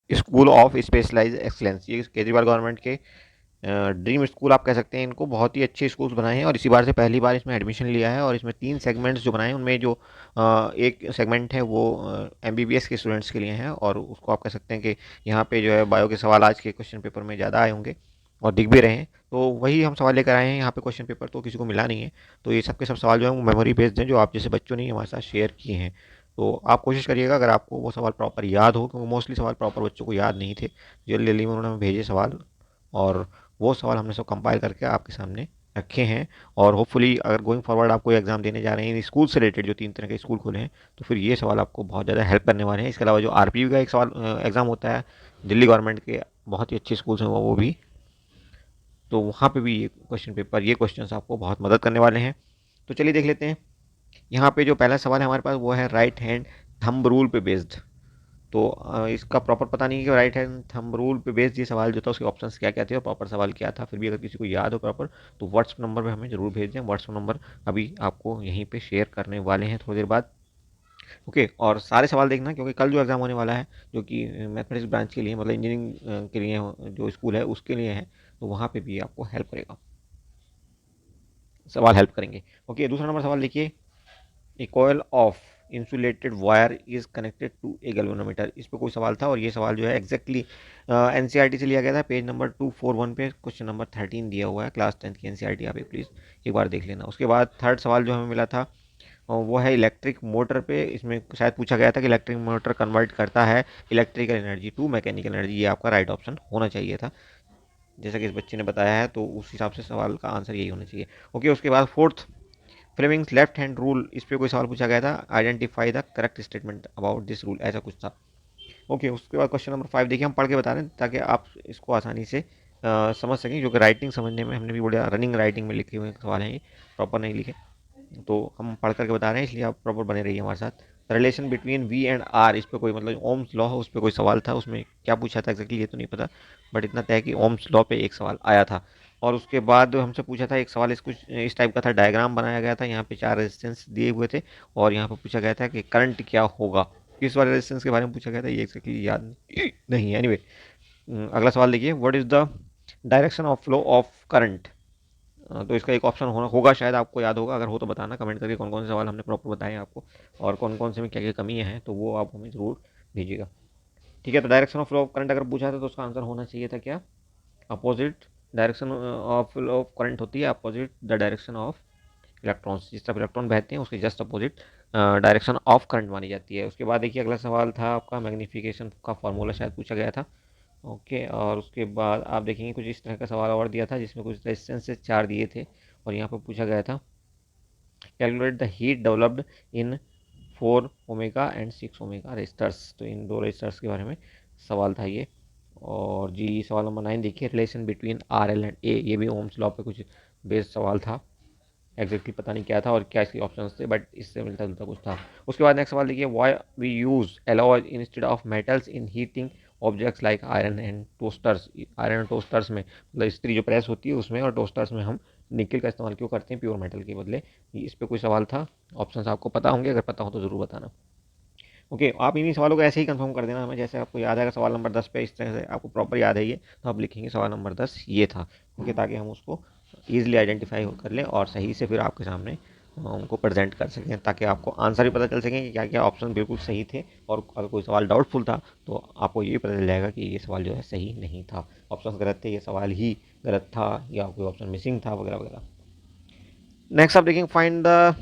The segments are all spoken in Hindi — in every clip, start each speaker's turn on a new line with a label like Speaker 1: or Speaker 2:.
Speaker 1: स्कूल ऑफ स्पेशलाइज्ड एक्सीलेंस, ये केजरीवाल गवर्नमेंट के ड्रीम स्कूल आप कह सकते हैं इनको। बहुत ही अच्छे स्कूल्स बनाए हैं और इसी बार से पहली बार इसमें एडमिशन लिया है। और इसमें 3 सेगमेंट्स जो बनाए हैं उनमें जो एक सेगमेंट है वो एमबीबीएस के स्टूडेंट्स के लिए है, और उसको आप कह सकते हैं कि यहाँ पे जो है बायो के सवाल आज के क्वेश्चन पेपर में ज़्यादा आए होंगे और दिख भी रहे हैं। तो वही हम सवाल लेकर आए हैं यहाँ पे, क्वेश्चन पेपर तो किसी को मिला नहीं है। तो ये सब के सब सवाल जो है वो मेमोरी बेस्ड हैं, जो आप जैसे बच्चों ने हमारे साथ शेयर किए हैं। तो आप कोशिश करिएगा अगर आपको वो सवाल प्रॉपर याद हो, क्योंकि मोस्टली सवाल प्रॉपर बच्चों को याद नहीं थे, जल्दी जल्दी में उन्होंने भेजे सवाल, और वो सवाल हमने सब कंपाइल करके आपके सामने रखे हैं। और होपफुली अगर गोइंग फॉरवर्ड आप कोई एग्जाम देने जा रहे हैं स्कूल से रिलेटेड, जो 3 तरह के स्कूल खुले हैं, तो फिर ये सवाल आपको बहुत ज़्यादा हेल्प करने वाले हैं। इसके अलावा जो आरपीयू का एक सवाल एग्ज़ाम होता है दिल्ली गवर्नमेंट के, बहुत ही अच्छे स्कूल्स हैं वो भी, तो वहाँ पे भी ये क्वेश्चन पेपर, ये क्वेश्चन आपको बहुत मदद करने वाले हैं। तो चलिए देख लेते हैं। यहाँ पे जो पहला सवाल है हमारे पास वो है राइट हैंड थंब रूल पे बेस्ड। तो इसका प्रॉपर पता नहीं है कि राइट हैंड थंब रूल पे बेस्ड ये सवाल जो था उसके ऑप्शंस क्या क्या थे और प्रॉपर सवाल क्या था। फिर भी अगर किसी को याद हो प्रॉपर तो व्हाट्सअप नंबर पे हमें ज़रूर भेज दें। व्हाट्सअप नंबर अभी आपको यहीं पे शेयर करने वाले हैं थोड़ी देर बाद। ओके, और सारे सवाल देखना क्योंकि कल जो एग्ज़ाम होने वाला है जो कि मैथमेटिक्स ब्रांच के लिए, मतलब इंजीनियरिंग के लिए जो स्कूल है उसके लिए है, तो वहाँ पे भी आपको हेल्प करेगा, सवाल हेल्प करेंगे। ओके, दूसरा नंबर सवाल देखिए। A coil of insulated wire is connected to a galvanometer, इस पर कोई सवाल था और ये सवाल जो है एग्जैक्टली एनसीईआरटी से लिया गया था। पेज नंबर 241 पे क्वेश्चन नंबर 13 दिया हुआ है, क्लास 10 की एनसीईआरटी, आप प्लीज़ एक बार देख लेना। उसके बाद थर्ड सवाल जो हमें मिला था वो है इलेक्ट्रिक मोटर पे। इसमें शायद पूछा गया था कि इलेक्ट्रिक मोटर कन्वर्ट करता है electrical energy to mechanical energy, ये आपका राइट ऑप्शन होना चाहिए था। जैसा कि इस बच्चे ने बताया है तो उस हिसाब से सवाल का आंसर यही होना चाहिए। ओके, उसके बाद fourth, Fleming's left hand rule, इस पे कोई सवाल पूछा गया था। Identify the correct statement about this rule, ऐसा कुछ था। ओके, उसके बाद क्वेश्चन नंबर 5 देखिए, हम पढ़ के बता रहे हैं ताकि आप इसको आसानी से समझ सकें, क्योंकि राइटिंग समझने में हमने भी बोला रनिंग राइटिंग में लिखे हुए सवाल हैं ये, प्रॉपर नहीं लिखे। तो हम पढ़ करके बता रहे हैं, इसलिए आप प्रॉपर बने रहिए हमारे साथ। Relation between V and R, इस पर कोई मतलब ओम्स लॉ है उस पर कोई सवाल था, उसमें क्या पूछा था एक्जैक्टली ये तो नहीं पता, बट इतना तय कि ओम्स लॉ पे एक सवाल आया था। और उसके बाद हमसे पूछा था एक सवाल, इस कुछ इस टाइप का था, डायग्राम बनाया गया था, यहाँ पे 4 रेजिस्टेंस दिए हुए थे और यहाँ पे पूछा गया था कि करंट क्या होगा, किस वाले रेजिस्टेंस के बारे में पूछा गया था ये एक्जैक्टली याद नहीं है। एनीवे, अगला सवाल देखिए, what is the direction of flow of current. तो इसका एक ऑप्शन होगा, शायद आपको याद होगा, अगर हो तो बताना कमेंट करके कौन कौन से सवाल हमने प्रॉपर बताए आपको और कौन कौन से में क्या क्या कमियां हैं, तो वो आप हमें ज़रूर भेजिएगा। ठीक है, तो direction of flow of current अगर पूछा था तो उसका आंसर होना चाहिए था क्या, opposite direction of flow of current होती है opposite the direction of electrons, जिस तरफ इलेक्ट्रॉन बहते हैं उसके just opposite direction of current मानी जाती है। उसके बाद देखिए अगला सवाल था आपका मैग्नीफिकेशन का फॉर्मूला शायद पूछा गया था। ओके, और उसके बाद आप देखेंगे कुछ इस तरह का सवाल और दिया था जिसमें कुछ रेजिस्टेंस से 4 दिए थे और यहाँ पर पूछा गया था calculate the heat developed in 4 omega and 6 omega resistors, तो इन दो रेजिस्टर्स के बारे में सवाल था ये। और जी सवाल नंबर 9 देखिए, relation between R L and A, ये भी ओम्स लॉ पे कुछ बेस्ड सवाल था, एग्जैक्टली पता नहीं क्या था और क्या इसके ऑप्शंस थे, बट इससे मिलता जुलता कुछ था। उसके बाद नेक्स्ट सवाल देखिए, why we use alloy instead of metals in heating objects like iron and toasters. Iron and toasters में मतलब इस्त्री जो प्रेस होती है उसमें, और टोस्टर्स में हम निकल का इस्तेमाल क्यों करते हैं प्योर मेटल के बदले, इस पर कोई सवाल था। ऑप्शंस आपको पता होंगे, अगर पता हो तो ज़रूर बताना। ओके, आप इन्हीं सवालों को ऐसे ही कंफर्म कर देना हमें, जैसे आपको याद आएगा सवाल नंबर 10 पे, इस तरह से आपको प्रॉपर याद है ये, तो आप लिखेंगे सवाल नंबर 10 ये था। ओके, ताकि हम उसको ईजिली आइडेंटिफाई कर लें और सही से फिर आपके सामने उनको प्रेजेंट कर सकें, ताकि आपको आंसर भी पता चल सकें कि क्या क्या ऑप्शन बिल्कुल सही थे, और अगर कोई सवाल डाउटफुल था तो आपको ये भी पता चल जाएगा कि ये सवाल जो है सही नहीं था, ऑप्शन गलत थे, ये सवाल ही गलत था, या कोई ऑप्शन मिसिंग था वगैरह वगैरह। नेक्स्ट आप देखेंगे, find the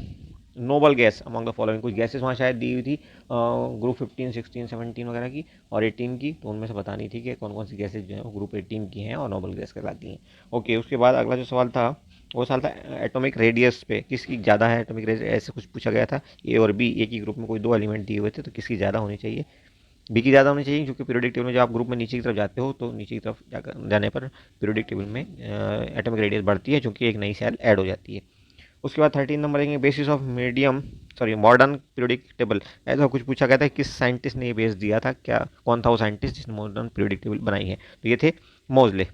Speaker 1: noble gas among the following, कुछ गैसेस वहाँ शायद दी हुई थी ग्रुप 15 16 17 वगैरह की और 18 की, तो उनमें से बतानी थी कि कौन कौन सी गैसेज जो है वो ग्रुप 18 की हैं और नोबल गैस कहलाती हैं। ओके, उसके बाद अगला जो सवाल था वो सवाल था एटॉमिक रेडियस पे किसकी ज़्यादा है एटॉमिक रेडियस, ऐसे कुछ पूछा गया था। ए और बी, एक ही ग्रुप में कोई 2 एलिमेंट दिए हुए थे, तो किसकी ज़्यादा होनी चाहिए, बी की ज़्यादा होनी चाहिए, क्योंकि पीरियोडिक टेबल में जब आप ग्रुप में नीचे की तरफ जाते हो तो नीचे की तरफ जाकर जाने पर पीरियोडिक टेबल में एटॉमिक रेडियस बढ़ती है, क्योंकि एक नई सेल ऐड हो जाती है। उसके बाद 13 नंबर देंगे, basis of medium sorry modern periodic table, ऐसा कुछ पूछा गया था किस साइंटिस्ट ने ये बेस दिया था, क्या कौन था वो साइंटिस्ट जिसने मॉडर्न पीरियोडिक टेबल बनाई है, तो ये थे मोजले।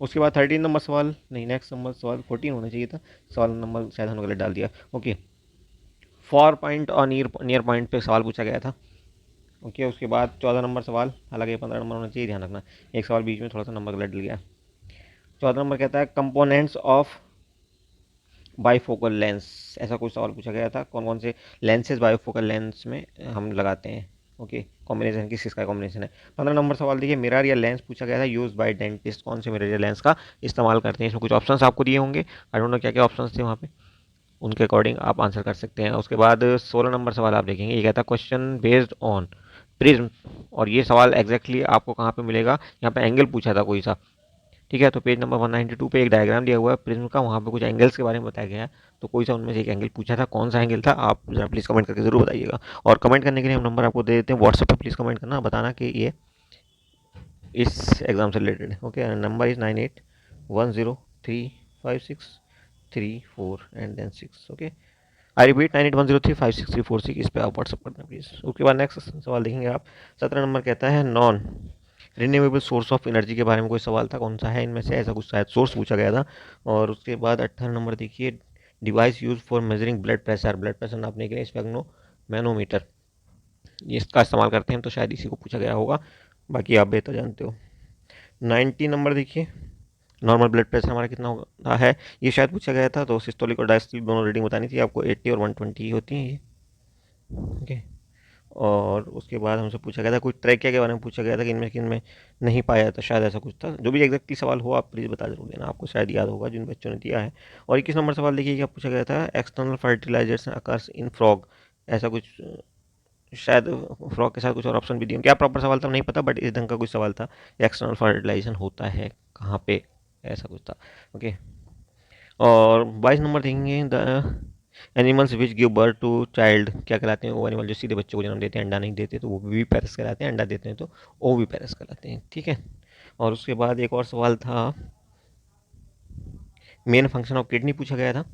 Speaker 1: उसके बाद 13 नंबर सवाल नहीं, नेक्स्ट नंबर सवाल 14 होना चाहिए था, सवाल नंबर शायद हमने गलत डाल दिया। ओके, फॉर पॉइंट और नियर नियर पॉइंट पे सवाल पूछा गया था। ओके, उसके बाद 14 नंबर सवाल, हालांकि ये 15 नंबर होना चाहिए, ध्यान रखना एक सवाल बीच में थोड़ा सा नंबर गलत डल गया। 14 नंबर कहता है कंपोनेंट्स ऑफ बाईफोकल लेंस, ऐसा कुछ सवाल पूछा गया था, कौन कौन से लेंसेज बाईफोकल लेंस में हम लगाते हैं। ओके, कॉम्बिनेशन किस किसका कॉम्बिनेशन है। 15 नंबर सवाल देखिए, मिरर या लेंस पूछा गया था यूज बाय डेंटिस्ट, कौन से मिरर या लेंस का इस्तेमाल करते हैं। इसमें कुछ ऑप्शंस आपको दिए होंगे, आई डोंट नो क्या क्या ऑप्शंस थे वहाँ पे, उनके अकॉर्डिंग आप आंसर कर सकते हैं। उसके बाद 16 नंबर सवाल आप देखेंगे, ये कहता है क्वेश्चन बेस्ड ऑन प्रिज्म, और ये सवाल एग्जैक्टली आपको कहाँ पे मिलेगा, यहाँ पे एंगल पूछा था कोई सा। ठीक है, तो पेज नंबर 192 पे एक डायग्राम दिया हुआ है प्रिज्म का, वहाँ पे कुछ एंगल्स के बारे में बताया गया है, तो कोई सा उनमें से एक एंगल पूछा था, कौन सा एंगल था आप जरा प्लीज़ कमेंट करके ज़रूर बताइएगा। और कमेंट करने के लिए हम नंबर आपको दे देते हैं व्हाट्सएप पे, प्लीज़ कमेंट करना, बताना कि ये इस एग्ज़ाम से रिलेटेड है। Okay, number is 98103563 4 and then 6। Okay, I repeat 9810356346, इस पर आप व्हाट्सअप करना प्लीज़। उसके बाद नेक्स्ट सवाल देखेंगे आप। 17 नंबर कहता है non renewable source of energy के बारे में कोई सवाल था, कौन सा है इनमें से, ऐसा कुछ शायद सोर्स पूछा गया था। और उसके बाद 18 नंबर देखिए, device use for measuring blood pressure, blood pressure नापने के लिए स्पेग्नो मैनोमीटर, ये इसका इस्तेमाल करते हैं, तो शायद इसी को पूछा गया होगा, बाकी आप बेहतर जानते हो। 90 नंबर देखिए, नॉर्मल ब्लड प्रेशर हमारा कितना होता है, ये शायद पूछा गया था, तो सिस्टोलिक और डायस्टोलिक दोनों रीडिंग बतानी थी आपको, 80 और 120 होती हैं ये। ओके, और उसके बाद हमसे पूछा गया था कुछ ट्रैकिया के बारे में पूछा गया था कि इनमें किन में नहीं पाया जाता, शायद ऐसा कुछ था। जो भी एग्जैक्टली सवाल हो आप प्लीज़ बता जरूर देना, आपको शायद याद होगा जिन बच्चों ने दिया है। और 21 नंबर सवाल देखिए, क्या पूछा गया था, external fertilizers occurs in frog, ऐसा कुछ शायद फ्रॉग के साथ कुछ और ऑप्शन भी दिए, क्या प्रॉपर सवाल था नहीं पता, बट इस ढंग का कुछ सवाल था, एक्सटर्नल फर्टिलाइजेशन होता है कहाँ पे, ऐसा कुछ था। ओके, और 22 नंबर देखेंगे, the animals which give birth to child क्या कहलाते हैं, वो एनिमल जो सीधे बच्चों को जन्म देते हैं, अंडा नहीं देते तो वो भी पैरस कहलाते हैं, अंडा देते हैं तो वो भी पैरस कहलाते हैं। ठीक है, और उसके बाद एक और सवाल था, मेन फंक्शन ऑफ किडनी पूछा गया था।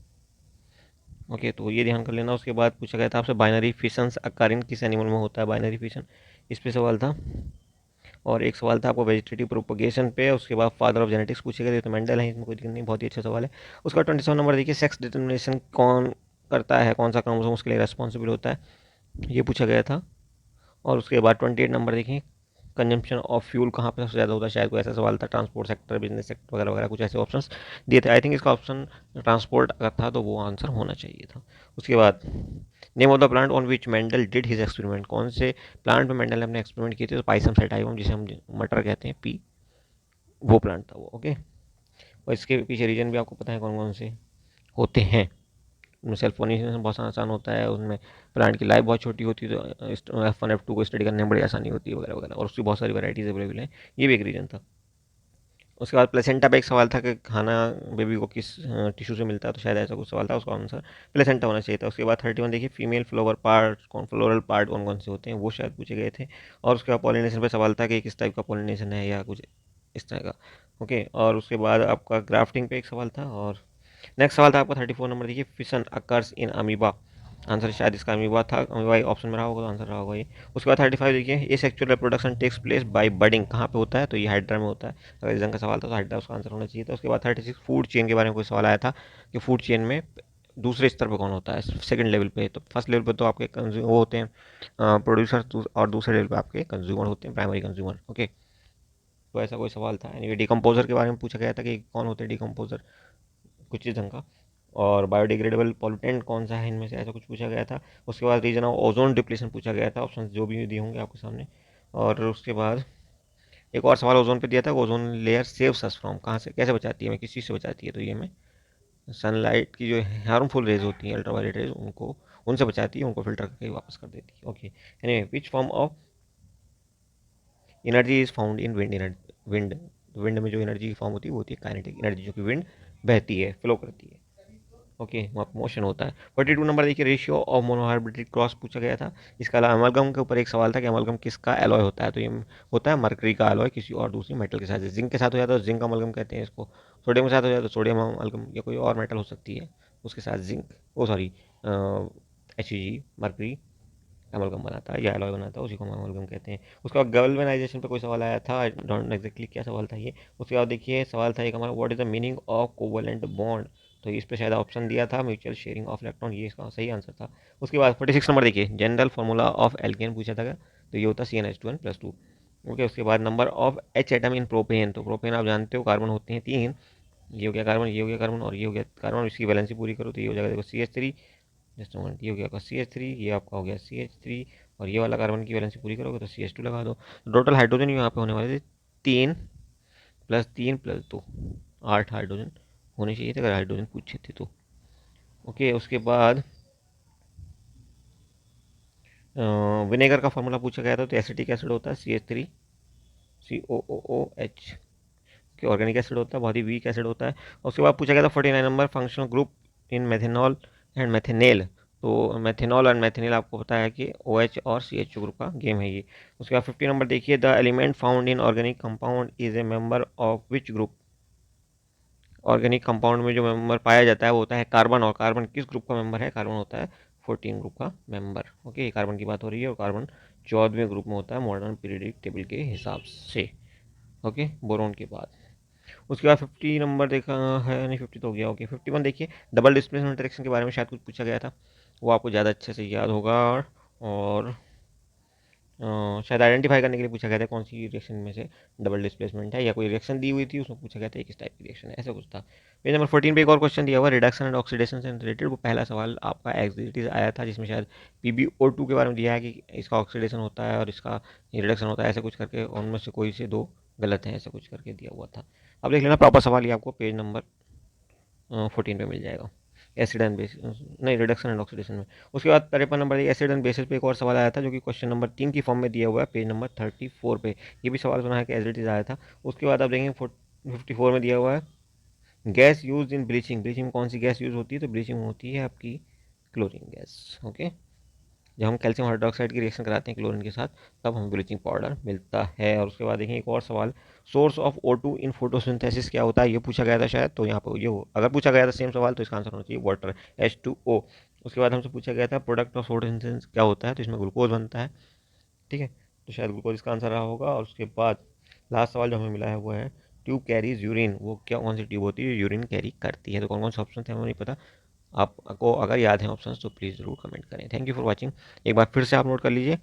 Speaker 1: ओके, तो ये ध्यान कर लेना। उसके बाद पूछा गया था आपसे बाइनरी फिशंस अकारिन किस एनिमल में होता है, बाइनरी फिशन, इस पे सवाल था। और एक सवाल था आपको वेजिटेटिव प्रोपोगेशन पे, उसके बाद फादर ऑफ जेनेटिक्स पूछे गए थे, तो मेंडल है, इसमें कोई दिक्कत नहीं, बहुत ही अच्छा सवाल है। उसका 27 नंबर देखिए, सेक्स डिटर्मिनेशन कौन करता है, कौन सा क्रोमोसोम उसके लिए रेस्पॉन्सिबल होता है, ये पूछा गया था। और उसके बाद 28 नंबर देखिए, कंजम्पशन ऑफ फ्यूल कहाँ पे सबसे ज़्यादा होता है, शायद कोई ऐसा सवाल था, ट्रांसपोर्ट सेक्टर, बिजनेस सेक्टर वगैरह वगैरह, कुछ ऐसे ऑप्शंस दिए थे। आई थिंक इसका ऑप्शन ट्रांसपोर्ट अगर था तो वो आंसर होना चाहिए था। उसके बाद name of the plant on which Mendel did his experiment, कौन से प्लांट में मेंडल ने अपने एक्सपेरिमेंट किए थे, तो पाइसम सेटाइवम, जिसे हम मटर कहते हैं, पी, वो प्लांट था वो। ओके, और इसके पीछे रीजन भी आपको पता है कौन कौन से होते हैं, उनमें सेल्फ पोलिनेशन बहुत आसान होता है, उनमें प्लांट की लाइफ बहुत छोटी होती है, तो F1 F2 को स्टडी करने में बड़ी आसानी होती है वगैरह वगैरह, और उसकी बहुत सारी वैराइटीज़ अवेलेबल हैं, ये भी एक रीज़न था। उसके बाद प्लेसेंटा पे एक सवाल था कि खाना बेबी को किस टिश्यू से मिलता है, तो शायद ऐसा कुछ सवाल था, उसका आंसर प्लेसेंटा होना चाहिए था। उसके बाद 31 देखिए, फीमेल फ्लोवर पार्ट कौन, फ्लोरल पार्ट कौन कौन से होते हैं, वो शायद पूछे गए थे। और उसके बाद पॉलिनेशन पे सवाल था कि किस टाइप का पॉलिनेशन है या कुछ इस तरह का। ओके, और उसके बाद आपका ग्राफ्टिंग पे एक सवाल था। और नेक्स्ट सवाल था आपका 34 नंबर देखिए, fission occurs in amoeba, answer शायद इसका अमीबा था, अमीबा ऑप्शन में रहा होगा तो आंसर रहा होगा ये। उसके बाद 35 देखिए, ये sexual reproduction takes place by budding, कहाँ पे होता है, तो ये हाइड्रा में होता है, अगर इस रंग का सवाल था तो हाइड्रा उसका आंसर होना चाहिए था। उसके बाद 36 फूड चेन के बारे में कोई सवाल आया था कि फूड चेन में दूसरे स्तर पर कौन होता है, सेकंड लेवल पे, तो फर्स्ट लेवल पे तो आपके वो होते हैं प्रोड्यूसर, और दूसरे लेवल पे आपके कंज्यूमर होते हैं, प्राइमरी कंज्यूमर। ओके, तो ऐसा कोई सवाल था। एनीवे, डिकम्पोजर के बारे में पूछा गया था कि कौन होते हैं डिकम्पोजर, कुछ इस ढंग का। और बायोडिग्रेडेबल पॉल्यूटेंट कौन सा है इनमें से, ऐसा कुछ पूछा गया था। उसके बाद रीजन ऑफ ओजोन डिप्लीशन पूछा गया था, ऑप्शन जो भी दिए होंगे आपके सामने। और उसके बाद एक और सवाल ओजोन पे दिया था, ozone layer saves us from, कहाँ से कैसे बचाती है, हमें किस चीज़ से बचाती है, तो ये हमें सनलाइट की जो हार्मफुल रेज होती हैं, अल्ट्रावायलेट रेज, उनको उनसे बचाती है, उनको फिल्टर करके वापस कर देती है। Okay, anyway, which form of energy is found in wind energy, wind, wind में जो एनर्जी फॉर्म होती है वो होती है काइनेटिक एनर्जी, जो कि विंड बहती है, फ्लो करती है। ओके, मोशन होता है। 42 नंबर देखिए, रेशियो ऑफ मोनोहाइब्रिड क्रॉस पूछा गया था। इसका अलावा अमलगम के ऊपर एक सवाल था कि अमलगम किसका एलॉय होता है, तो ये होता है मरकरी का एलॉय किसी और दूसरी मेटल के साथ, जिंक के साथ हो जाता है तो जिंक अमलगम कहते हैं इसको, सोडियम के साथ हो जाता है तो सोडियम अमलगम, या कोई और मेटल हो सकती है उसके साथ जिंक, ओ सॉरी, Hg, मरकरी अमलगम बनाता है या एलॉय बनाता है, उसी को हम अमलगम कहते हैं। उसके बाद गैल्वेनाइजेशन पे कोई सवाल आया था, आई डोंट नो एग्जैक्टली क्या सवाल था ये। उसके बाद देखिए सवाल था एक हमारा, what is the meaning of covalent bond, तो इस पे शायद ऑप्शन दिया था म्यूचुअल शेयरिंग ऑफ इलेक्ट्रॉन, ये इसका सही आंसर था। उसके बाद 46 नंबर देखिए, जनरल फार्मूला ऑफ एल्केन पूछा था, तो ये होता है CnH2n+2। ओके, उसके बाद number of H atom in propane, तो प्रोपेन आप जानते हो कार्बन होते हैं 3, ये हो गया कार्बन, ये हो गया कार्बन और ये हो गया कार्बन, इसकी वैलेंसी पूरी करो तो ये हो जाएगा देखो CH3, जस्ट मोमेंट, ये हो गया आपका CH3, ये आपका हो गया CH3, और ये वाला कार्बन की वैलेंसी पूरी करोगे तो CH2 लगा दो। टोटल हाइड्रोजन यहाँ पे होने वाले थे 3 + 3 + 2, 8 हाइड्रोजन होने चाहिए थे अगर हाइड्रोजन पूछे थे तो। ओके, उसके बाद विनेगर का फार्मूला पूछा गया था, तो एसिटिक एसिड होता है CH3COOH, कि ऑर्गेनिक एसिड होता है, बहुत ही वीक एसिड होता है। उसके बाद पूछा गया था 49 number functional group in methanol and methanal, तो मेथेनॉल और मेथेनेल आपको पता है कि OH और CH ग्रुप का गेम है ये। उसके बाद 50 नंबर देखिए, the element found in organic compound is a member of which group, organic compound में जो मेंबर पाया जाता है वो होता है कार्बन, और कार्बन किस ग्रुप का मेंबर है, कार्बन होता है 14 ग्रुप का मेंबर। ओके, कार्बन की बात हो रही है और कार्बन 14वें ग्रुप में होता है मॉडर्न पीरियडिक टेबल के हिसाब से। ओके, बोरोन के बाद उसके बाद 50 नंबर देखा है, नहीं 50 तो हो गया। ओके, 51 देखिए, डबल डिस्प्लेसमेंट इंटरेक्शन के बारे में शायद कुछ पूछा गया था, वो आपको ज़्यादा अच्छे से याद होगा। और शायद आइडेंटिफाई करने के लिए पूछा गया था कौन सी रिएक्शन में से डबल डिस्प्लेसमेंट है, या कोई रिएक्शन दी हुई थी उसमें पूछा गया था किस टाइप की रिएक्शन है, ऐसा कुछ था। पेज नंबर 14 पे एक और क्वेश्चन दिया हुआ, रिडक्शन एंड ऑक्सीडेशन से रिलेटेड, वो पहला सवाल आपका एग्जिटिव आया था जिसमें शायद PbO2 के बारे में दिया है कि इसका ऑक्सीडेशन होता है और इसका रिडक्शन होता है, ऐसा कुछ करके उनमें से कोई से दो गलत है, ऐसा कुछ करके दिया हुआ था। अब देख लेना प्रॉपर सवाल ये आपको पेज नंबर 14 पे मिल जाएगा, एसिड एंड बेस, नहीं रिडक्शन एंड ऑक्सीडेशन में। उसके बाद 53 नंबर एसिड एंड बेसिस पे एक और सवाल आया था जो कि क्वेश्चन नंबर 3 की फॉर्म में दिया हुआ है पेज नंबर 34 पे, ये भी सवाल सुना है कि एज इट इज आया था। उसके बाद आप देखेंगे 54 में दिया हुआ है gas use in bleaching, bleaching में कौन सी गैस यूज होती है, तो ब्लीचिंग में होती है आपकी क्लोरीन गैस। ओके, जब हम कैल्शियम हाइड्रोक्साइड की रिएक्शन कराते हैं क्लोरीन के साथ तब हमें ब्लीचिंग पाउडर मिलता है। और उसके बाद देखें एक और सवाल, source of O2 in photosynthesis क्या होता है, ये पूछा गया था शायद, तो यहाँ पर ये हो, अगर पूछा गया था सेम सवाल तो इसका आंसर होना चाहिए वाटर, H2O। उसके बाद हमसे पूछा गया था प्रोडक्ट ऑफ फोटोसिंथेसिस क्या होता है, तो इसमें ग्लूकोज बनता है, ठीक है, तो शायद ग्लूकोज इसका आंसर रहा होगा। और उसके बाद लास्ट सवाल जो हमें मिला है वो है ट्यूब कैरीज यूरिन, वो क्या कौन सी ट्यूब होती है यूरिन कैरी करती है, तो कौन कौन से ऑप्शन थे हमें नहीं पता, आपको अगर याद है ऑप्शन तो प्लीज़ ज़रूर कमेंट करें। Thank you for watching. एक बार फिर से आप नोट कर लीजिए,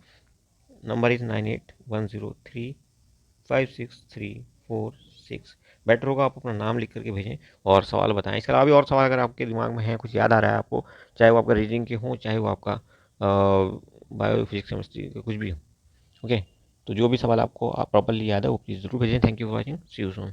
Speaker 1: नंबर इज़ 9810356346। बेटर होगा आप अपना नाम लिख करके भेजें और सवाल बताएं। इसके अलावा भी और सवाल अगर आपके दिमाग में है, कुछ याद आ रहा है आपको, चाहे वो आपका रीजनिंग के हों चाहे वो आपका बायो फिजिक्स केमिस्ट्री कुछ भी हो। ओके, तो जो भी सवाल आपको आप प्रॉपरली याद है वो प्लीज़ ज़रूर भेजें। Thank you for watching, see you soon.